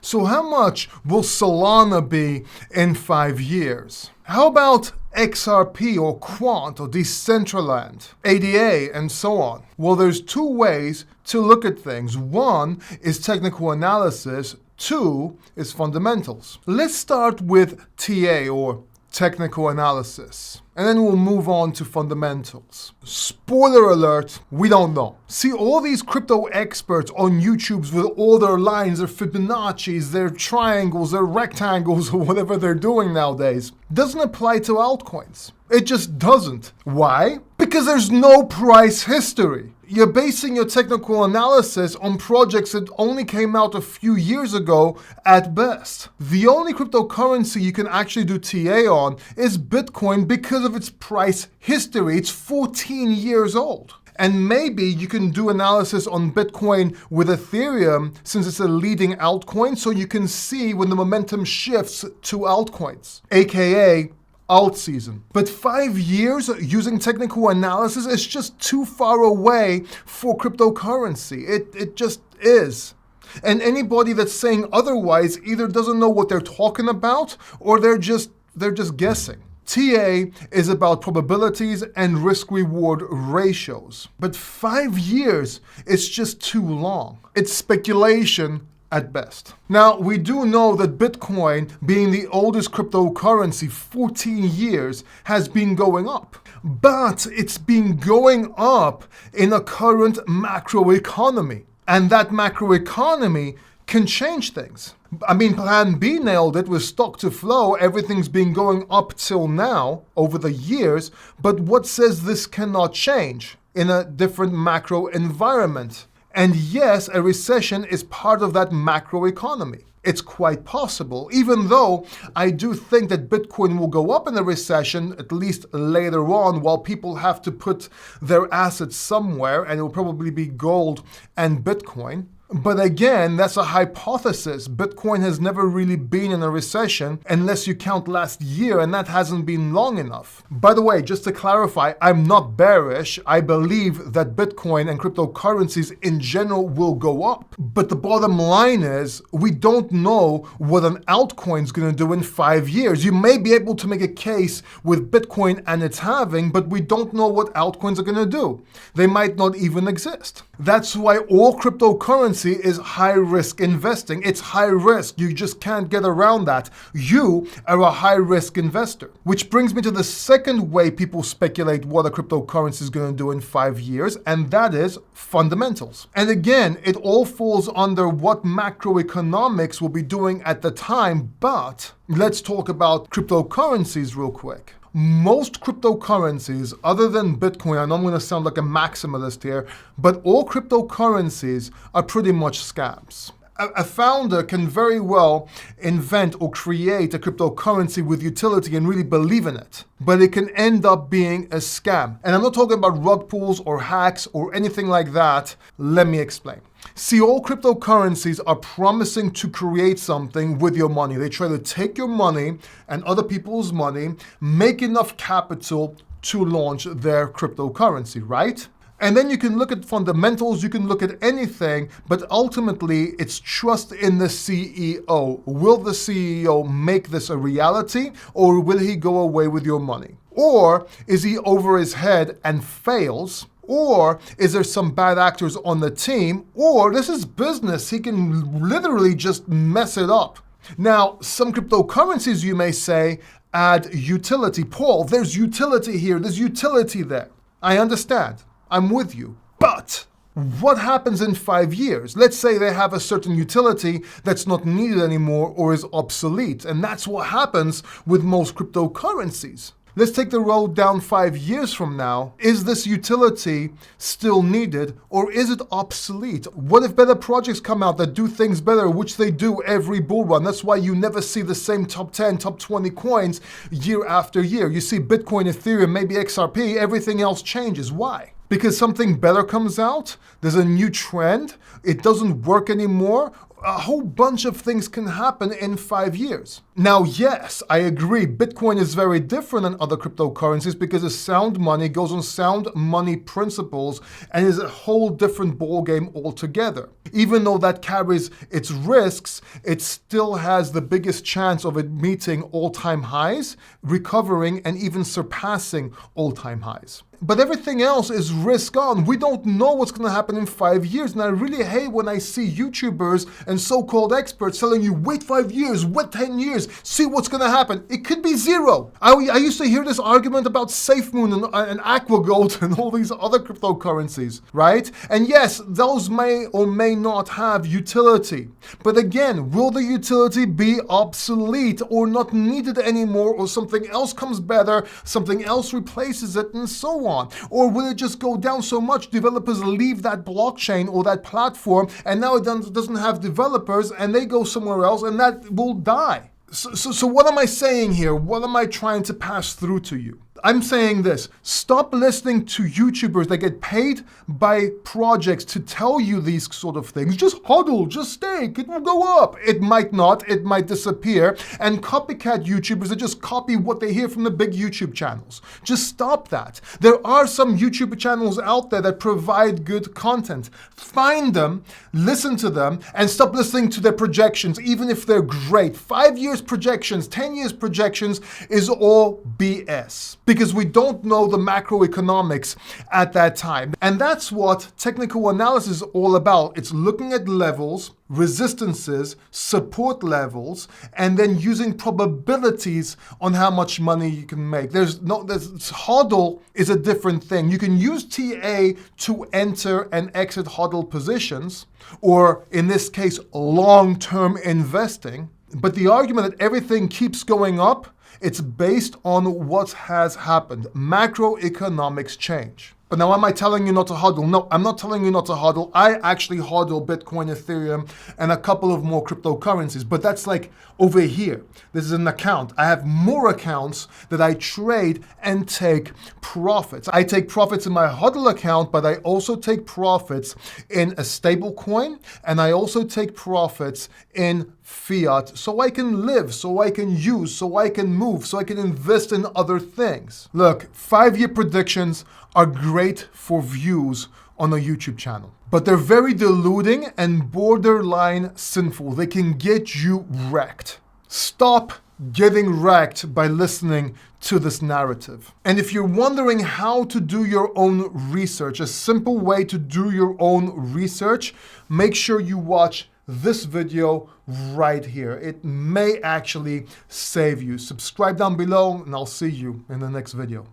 So how much will Solana be in 5 years? How about XRP or Quant or Decentraland, ADA, and so on? Well, there's two ways to look at things. One is technical analysis. Two is fundamentals. Let's start with TA or technical analysis, and then we'll move on to fundamentals. Spoiler alert, we don't know. See, all these crypto experts on YouTubes with all their lines, their Fibonacci's, their triangles, their rectangles, or whatever they're doing nowadays, doesn't apply to altcoins. It just doesn't. Why? Because there's no price history. You're basing your technical analysis on projects that only came out a few years ago at best. The only cryptocurrency you can actually do TA on is Bitcoin because of its price history. It's 14 years old. And maybe you can do analysis on Bitcoin with Ethereum since it's a leading altcoin, so you can see when the momentum shifts to altcoins, aka alt season. But 5 years using technical analysis is just too far away for cryptocurrency. It just is. And anybody that's saying otherwise either doesn't know what they're talking about or they're just guessing. TA is about probabilities and risk-reward ratios. But 5 years is just too long. It's speculation at best. Now, we do know that Bitcoin, being the oldest cryptocurrency, 14 years, has been going up. But it's been going up in a current macroeconomy. And that macroeconomy can change things. I mean, Plan B nailed it with stock to flow. Everything's been going up till now over the years. But what says this cannot change in a different macro environment? And yes, a recession is part of that macroeconomy. It's quite possible, even though I do think that Bitcoin will go up in a recession, at least later on, while people have to put their assets somewhere, and it will probably be gold and Bitcoin. But again, that's a hypothesis. Bitcoin has never really been in a recession unless you count last year, and that hasn't been long enough. By the way, just to clarify, I'm not bearish. I believe that Bitcoin and cryptocurrencies in general will go up. But the bottom line is, we don't know what an altcoin is going to do in 5 years. You may be able to make a case with Bitcoin and its halving, but we don't know what altcoins are going to do. They might not even exist. That's why all cryptocurrency is high-risk investing. It's high risk. You just can't get around that. You are a high-risk investor. Which brings me to the second way people speculate what a cryptocurrency is going to do in 5 years, and that is fundamentals. And again, it all falls under what macroeconomics will be doing at the time, but let's talk about cryptocurrencies real quick. Most cryptocurrencies, other than Bitcoin, I know I'm going to sound like a maximalist here, but all cryptocurrencies are pretty much scams. A founder can very well invent or create a cryptocurrency with utility and really believe in it, but it can end up being a scam. And I'm not talking about rug pulls or hacks or anything like that. Let me explain. See, all cryptocurrencies are promising to create something with your money. They try to take your money and other people's money, make enough capital to launch their cryptocurrency, right? And then you can look at fundamentals, you can look at anything, but ultimately it's trust in the CEO. Will the CEO make this a reality, or will he go away with your money? Or is he over his head and fails? Or is there some bad actors on the team? Or this is business, he can literally just mess it up. Now, some cryptocurrencies, you may say, add utility. Paul, there's utility here, there's utility there. I understand. I'm with you. But what happens in 5 years? Let's say they have a certain utility that's not needed anymore or is obsolete. And that's what happens with most cryptocurrencies. Let's take the road down 5 years from now. Is this utility still needed, or is it obsolete? What if better projects come out that do things better, which they do every bull run? That's why you never see the same top 10, top 20 coins year after year. You see Bitcoin, Ethereum, maybe XRP, everything else changes. Why? Because something better comes out, there's a new trend, it doesn't work anymore, a whole bunch of things can happen in 5 years. Now, yes, I agree, Bitcoin is very different than other cryptocurrencies because it's sound money, goes on sound money principles, and is a whole different ballgame altogether. Even though that carries its risks, it still has the biggest chance of it meeting all-time highs, recovering, and even surpassing all-time highs. But everything else is risk on. We don't know what's going to happen in 5 years. And I really hate when I see YouTubers and so-called experts telling you, wait 5 years, wait 10 years, see what's going to happen. It could be zero. I used to hear this argument about SafeMoon and AquaGold and all these other cryptocurrencies, right? And yes, those may or may not have utility. But again, will the utility be obsolete or not needed anymore, or something else comes better, something else replaces it, and so on? Or will it just go down so much developers leave that blockchain or that platform and now it doesn't have developers and they go somewhere else and that will die? So what am I saying here? What am I trying to pass through to you? I'm saying this: stop listening to YouTubers that get paid by projects to tell you these sort of things. Just hodl, just stake, it will go up. It might not, it might disappear. And copycat YouTubers that just copy what they hear from the big YouTube channels. Just stop that. There are some YouTube channels out there that provide good content. Find them, listen to them, and stop listening to their projections, even if they're great. 5 years projections, 10 years projections is all BS. Because we don't know the macroeconomics at that time. And that's what technical analysis is all about. It's looking at levels, resistances, support levels, and then using probabilities on how much money you can make. HODL is a different thing. You can use TA to enter and exit HODL positions, or in this case, long-term investing. But the argument that everything keeps going up, it's based on what has happened. Macroeconomics change. But now am I telling you not to hodl? No, I'm not telling you not to hodl. I actually hodl Bitcoin, Ethereum, and a couple of more cryptocurrencies. But that's like over here. This is an account. I have more accounts that I trade and take profits. I take profits in my hodl account, but I also take profits in a stable coin, and I also take profits in fiat, so I can live, so I can use, so I can move, so I can invest in other things. Look, 5-year predictions are great for views on a YouTube channel, but they're very deluding and borderline sinful. They can get you wrecked. Stop getting wrecked by listening to this narrative. And if you're wondering how to do your own research, a simple way to do your own research, make sure you watch this video right here. It may actually save you. Subscribe down below, and I'll see you in the next video.